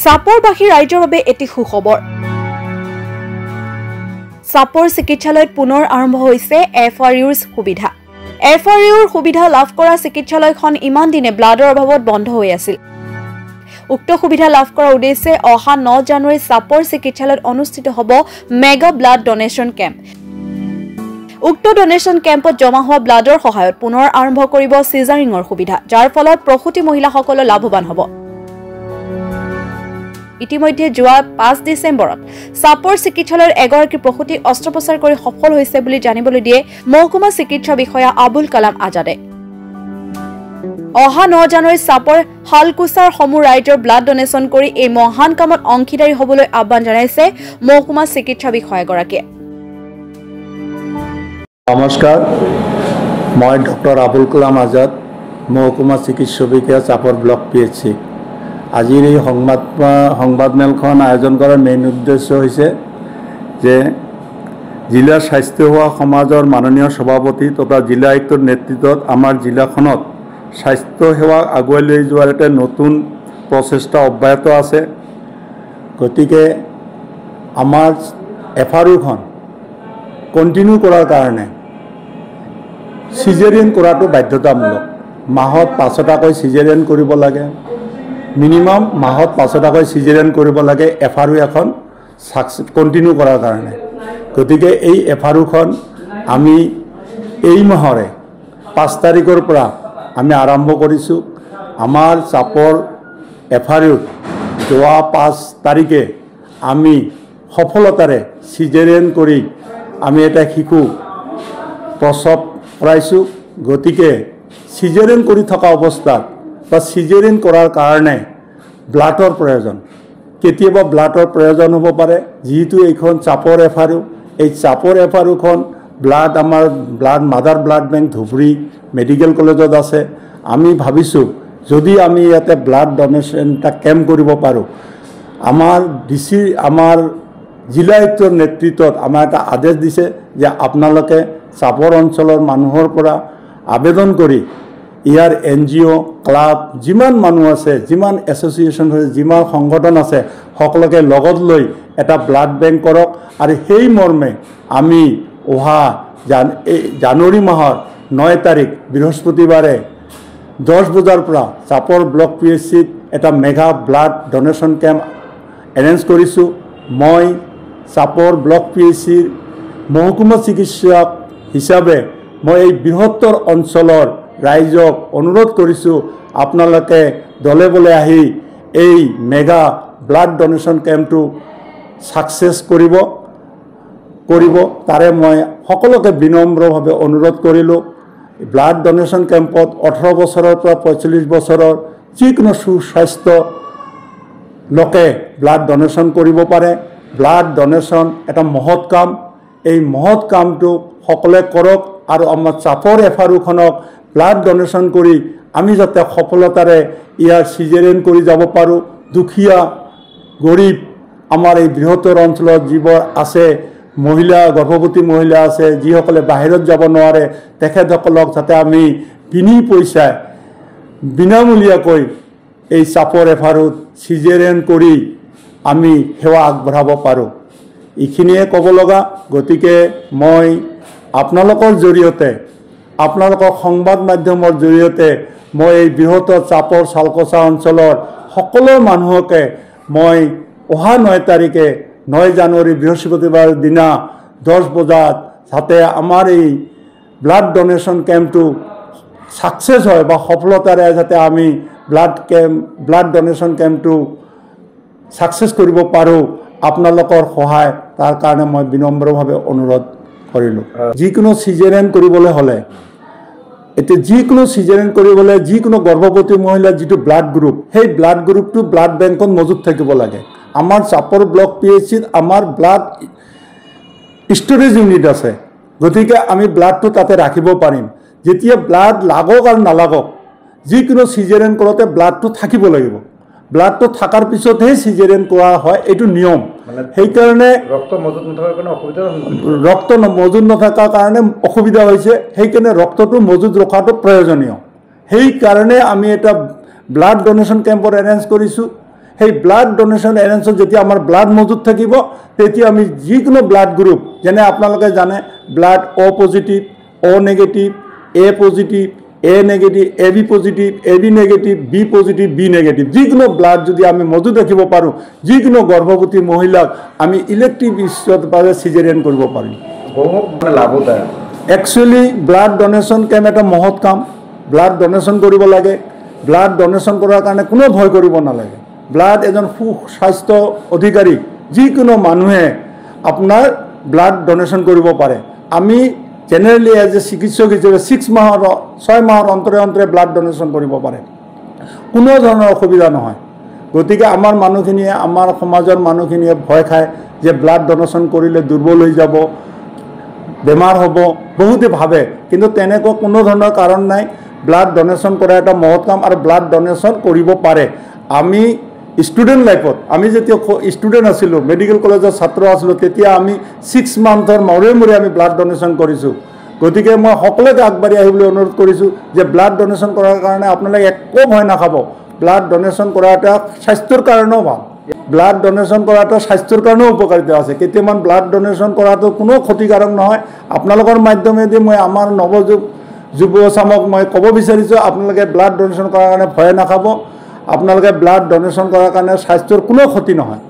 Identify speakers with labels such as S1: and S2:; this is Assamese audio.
S1: চাপৰবাসী ৰাইজৰ বাবে এটি সুখবৰ। চাপৰ চিকিৎসালয়ত পুনৰ আৰম্ভ হৈছে FRUৰ সুবিধা। FRUৰ সুবিধা লাভ কৰা চিকিৎসালয়খন ইমান দিনে ব্লাডৰ অভাৱত বন্ধ হৈ আছিল। উক্ত সুবিধা লাভ কৰাৰ উদ্দেশ্যে অহা 9 জানুৱাৰী চাপৰ চিকিৎসালয়ত অনুষ্ঠিত হ'ব মেগা ব্লাড ডোনেশ্যন কেম্প। উক্ত ডোনেশ্যন কেম্পত জমা হোৱা ব্লাডৰ সহায়ত পুনৰ আৰম্ভ কৰিব চিজাৰিঙৰ সুবিধা, যাৰ ফলত প্ৰসূতি মহিলাসকল লাভৱান হ'ব। ইতিমধ্যে যোৱা 5 ডিচেম্বৰত চাপৰ চিকিৎসালয়ৰ এগৰাকী প্ৰসূতিক অস্ত্ৰোপচাৰ কৰি সফল হৈছে বুলি জানিবলৈ দিয়ে মহকুমা চিকিৎসা বিষয়া আবুল কালাম আজাদে। অহা 9 জানুৱাৰী চাপৰ হালকুচাৰ সমূহ ৰাইজৰ ব্লাড ডোনেশ্যন কৰি এই মহান কামত অংশীদাৰী হ'বলৈ আহ্বান জনাইছে মহকুমা চিকিৎসা বিষয়াগৰাকীয়ে।
S2: নমস্কাৰ, মই ডক্টৰ আবুল কালাম আজাদ, মহকুমা চিকিৎসা বিষয়া চাপৰ ব্লক PHC। আজিৰ এই সংবাদমেলখন আয়োজন কৰাৰ মেইন উদ্দেশ্য হৈছে যে জিলা স্বাস্থ্য সেৱা সমাজৰ মাননীয় সভাপতি তথা জিলা আয়ুক্তৰ নেতৃত্বত আমাৰ জিলাখনত স্বাস্থ্য সেৱা আগুৱাই লৈ যোৱাৰ এটা নতুন প্ৰচেষ্টা অব্যাহত আছে। গতিকে আমাৰ FRUখন কণ্টিনিউ কৰাৰ কাৰণে চিজেৰিয়ান কৰাটো বাধ্যতামূলক। মাহত 5টাকৈ চিজেৰিয়ান কৰিব লাগে, মিনিমাম মাহত 5টাকৈ চিজেৰিয়ান কৰিব লাগে FRU এখন কণ্টিনিউ কৰাৰ কাৰণে। গতিকে এই FRUখন আমি এই মাহৰে 5 তাৰিখৰ পৰা আমি আৰম্ভ কৰিছোঁ। আমাৰ চাপৰ FRUত যোৱা 5 তাৰিখে আমি সফলতাৰে চিজেৰিয়ান কৰি আমি এটা শিশু প্ৰসৱ কৰাইছোঁ। গতিকে চিজেৰিয়ান কৰি থকা অৱস্থাত বা চিজেৰিয়ান কৰাৰ কাৰণে ব্লাডৰ প্ৰয়োজন, কেতিয়াবা ব্লাডৰ প্ৰয়োজন হ'ব পাৰে। যিহেতু এইখন চাপৰ FRU, এই চাপৰ FRUখন আমাৰ mother blood bank Dhubri medical কলেজত আছে। আমি ভাবিছোঁ যদি আমি ইয়াতে ব্লাড ডোনেশ্যন এটা কেম্প কৰিব পাৰোঁ, আমাৰ জিলা আয়ুক্তৰ নেতৃত্বত আমাৰ এটা আদেশ দিছে যে আপোনালোকে চাপৰ অঞ্চলৰ মানুহৰ পৰা আবেদন কৰি ইয়াৰ NGO ক্লাব যিমান মানুহ আছে, যিমান এছ'চিয়েশ্যন আছে, যিমান সংগঠন আছে, সকলোকে লগত লৈ এটা ব্লাড বেংক কৰক। আৰু সেই মৰ্মে আমি অহা জানুৱাৰী মাহৰ 9 তাৰিখ বৃহস্পতিবাৰে 10 বজাৰ পৰা চাপৰ ব্লক PHCত এটা mega blood donation camp arrange কৰিছোঁ। মই চাপৰ ব্লক PHCৰ মহকুমা চিকিৎসক হিচাপে মই এই বৃহত্তৰ অঞ্চলৰ ৰাইজক অনুৰোধ কৰিছোঁ, আপোনালোকে দলে বলে আহি এই মেগা ব্লাড ডোনেশ্যন কেম্পটো ছাকচেছ কৰিব। তাৰে মই সকলোকে বিনম্ৰভাৱে অনুৰোধ কৰিলোঁ। ব্লাড ডোনেশ্যন কেম্পত 18 বছৰৰ পৰা 45 বছৰৰ যিকোনো সুস্বাস্থ্য লোকে ব্লাড ডোনেশ্যন কৰিব পাৰে। ব্লাড ডোনেশ্যন এটা মহৎ কাম। এই মহৎ কামটো সকলোৱে কৰক আৰু আমাৰ চাপৰ FRUখনক ব্লাড ডোনেশ্যন কৰি আমি যাতে সফলতাৰে ইয়াৰ চিজেৰিয়ান কৰি যাব পাৰোঁ। দুখীয়া গৰীব আমাৰ এই বৃহত্তৰ অঞ্চলত যিবোৰ আছে, মহিলা, গৰ্ভৱতী মহিলা আছে, যিসকলে বাহিৰত যাব নোৱাৰে, তেখেতসকলক যাতে আমি বিনামূলীয়াকৈ এই চাপৰ FRUত চিজেৰিয়ান কৰি আমি সেৱা আগবঢ়াব পাৰোঁ। এইখিনিয়ে ক'ব লগা। গতিকে মই আপোনালোকৰ জৰিয়তে, আপোনালোকৰ সংবাদ মাধ্যমৰ জৰিয়তে মই এই বৃহত্তৰ চাপৰ চালকচা অঞ্চলৰ সকলো মানুহকে মই অহা 9 তাৰিখে 9 জানুৱাৰী বৃহস্পতিবাৰ দিনা 10 বজাত যাতে আমাৰ এই ব্লাড ডোনেশ্যন কেম্পটো ছাকচেছ হয় বা সফলতাৰে যাতে আমি ব্লাড ডোনেশ্যন কেম্পটো ছাকচেছ কৰিব পাৰোঁ, আপোনালোকৰ সহায় তাৰ কাৰণে মই বিনম্ৰভাৱে অনুৰোধ কৰিলোঁ। যিকোনো চিজেৰিয়ান কৰিবলৈ হ'লে, এতিয়া যিকোনো গৰ্ভৱতী মহিলাৰ যিটো ব্লাড গ্ৰুপ, সেই ব্লাড গ্ৰুপটো ব্লাড বেংকত মজুত থাকিব লাগে। আমাৰ চাপৰ ব্লক PHCত আমাৰ ব্লাড ষ্ট'ৰেজ ইউনিট আছে। গতিকে আমি ব্লাডটো তাতে ৰাখিব পাৰিম। যেতিয়া ব্লাড লাগক আৰু নালাগক, যিকোনো চিজেৰিয়ান কৰোঁতে ব্লাডটো থাকিব লাগিব। ব্লাডটো থকাৰ পিছতহে চিজেৰিয়ান কৰা হয়, এইটো নিয়ম। সেইকাৰণে ৰক্ত মজুত নথকাৰ কাৰণে অসুবিধা হৈছে। সেইকাৰণে ৰক্তটো মজুত ৰখাটো প্ৰয়োজনীয়। সেইকাৰণে আমি এটা ব্লাড ডোনেশ্যন কেম্পৰ এৰেঞ্জ কৰিছোঁ। সেই ব্লাড ডোনেশ্যন এৰেঞ্জত যেতিয়া আমাৰ ব্লাড মজুত থাকিব তেতিয়া আমি যিকোনো ব্লাড গ্ৰুপ যেনে আপোনালোকে জানে blood O' positive O' negative A positive A negative A B positive A B negative B positive B negative যিকোনো ব্লাড যদি আমি মজুত ৰাখিব পাৰোঁ যিকোনো গৰ্ভৱতী মহিলাক আমি ইলেক্ট্ৰিক বাবে চিজেৰিয়ান কৰিব পাৰিম
S3: বহুত লাভদায়ক
S2: একচুৱেলি ব্লাড ডোনেশ্যন কেম্প এটা মহৎ কাম ব্লাড ডোনেশ্যন কৰিব লাগে ব্লাড ডোনেশ্যন কৰাৰ কাৰণে কোনো ভয় কৰিব নালাগে ব্লাড এজন সুস্বাস্থ্য অধিকাৰী যিকোনো মানুহে আপোনাৰ ব্লাড ডোনেশ্যন কৰিব পাৰে আমি জেনেৰেলি এজ এ চিকিৎসক হিচাপে 6 মাহৰ অন্তৰে অন্তৰে ব্লাড ডোনেশ্যন কৰিব পাৰে কোনো ধৰণৰ অসুবিধা নহয় গতিকে আমাৰ মানুহখিনিয়ে আমাৰ সমাজৰ মানুহখিনিয়ে ভয় খায় যে ব্লাড ডোনেশ্যন কৰিলে দুৰ্বল হৈ যাব বেমাৰ হ'ব বহুতে ভাবে কিন্তু তেনেকুৱা কোনো ধৰণৰ কাৰণ নাই ব্লাড ডোনেশ্যন কৰা এটা মহৎ কাম আৰু ব্লাড ডোনেশ্যন কৰিব পাৰে আমি ষ্টুডেণ্ট লাইফত আমি যেতিয়া ষ্টুডেণ্ট আছিলোঁ মেডিকেল কলেজৰ ছাত্ৰ আছিলোঁ তেতিয়া আমি 6 মান্থৰ মূৰে মূৰে আমি ব্লাড ডোনেশ্যন কৰিছোঁ গতিকে মই সকলোকে আগবাঢ়ি আহিবলৈ অনুৰোধ কৰিছোঁ যে ব্লাড ডোনেশ্যন কৰাৰ কাৰণে আপোনালোকে একো ভয় নাখাব ব্লাড ডোনেশ্যন কৰা এটা স্বাস্থ্যৰ কাৰণেও ভাল ব্লাড ডোনেশ্যন কৰা এটা স্বাস্থ্যৰ কাৰণেও উপকাৰিতা আছে কেতিয়ামান ব্লাড ডোনেশ্যন কৰাটো কোনো ক্ষতিকাৰক নহয় আপোনালোকৰ মাধ্যমেদি মই আমাৰ যুৱ চামক মই ক'ব বিচাৰিছোঁ আপোনালোকে ব্লাড ডোনেশ্যন কৰাৰ কাৰণে ভয় নাখাব আপোনালোকে ব্লাড ডোনেশ্যন কৰাৰ কাৰণে স্বাস্থ্যৰ কোনো ক্ষতি নহয়